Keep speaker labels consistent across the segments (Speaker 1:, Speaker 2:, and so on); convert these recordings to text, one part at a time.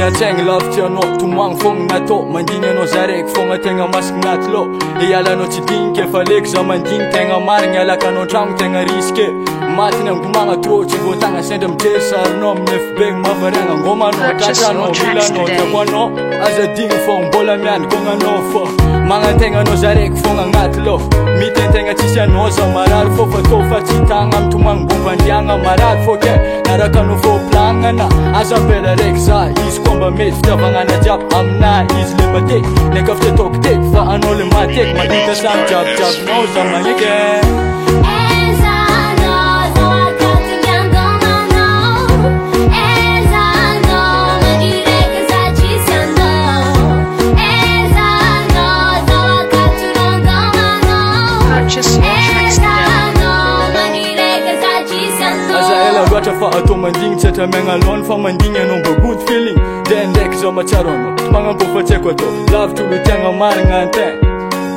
Speaker 1: Tegna tjäng lavt no tumang fånga to mandinga no zarek fånga tenga masknat lo yala no tidinke falek za manding tenga marnya la kanon trang tenga riske matina ngumanga trochi votanga sendem tesar no mnef beng mavaranga ngoma no tata no bila no takwano aza ding fong bola mian konga no fo manga tenga no zarek fånga ngat lo miten tenga tisya no za marar fo to fatitanga mtumang bombandianga marar fo ke naraka no fo plangana aza bela reksa is komba met stavangana jab amna is limate nekafte tok tek fa anole matek madita sam jab jab no zamayeke fa ato manding chata menga lon fa manding no good feeling then dek zo macharono manga po facheko to love to be tanga marngante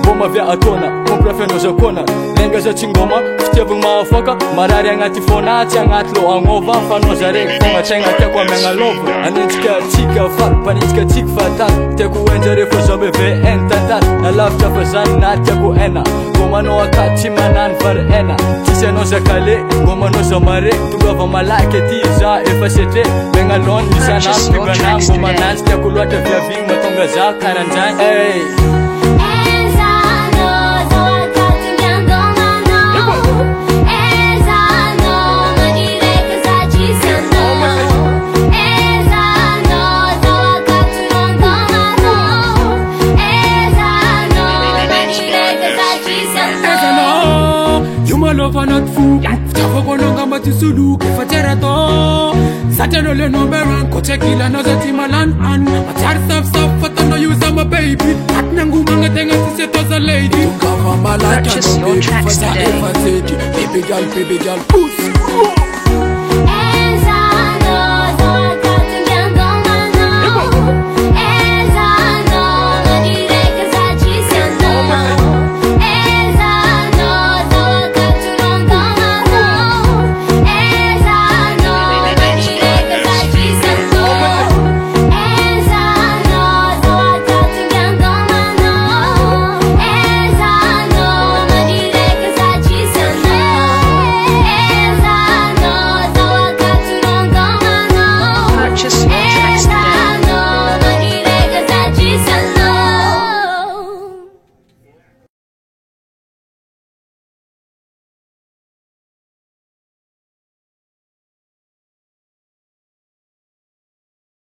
Speaker 1: boma vya atona compra feno za kona lenga za chingoma ftevu mafaka marari ngati fona changa tlo angova fa no zare fonga chenga te kwa menga love anitika tika fa panitika tik fatal te ku enjere fo zobe ve entata na love ta fazan na te ku ena goma no akati manan far ena tise no zakale goma no zamare tugava malake tiza efasete menga lon misana pigana goma nas te ku lota vya vinga tonga za karanjan hey
Speaker 2: love not fool Tava kononga matisulu kefatera to Satano le numberan ko chekila no zati malan an Machar stop fatano use my baby Atnangu manga tenga sise to a lady Tukava malaka no baby fata efa baby girl puss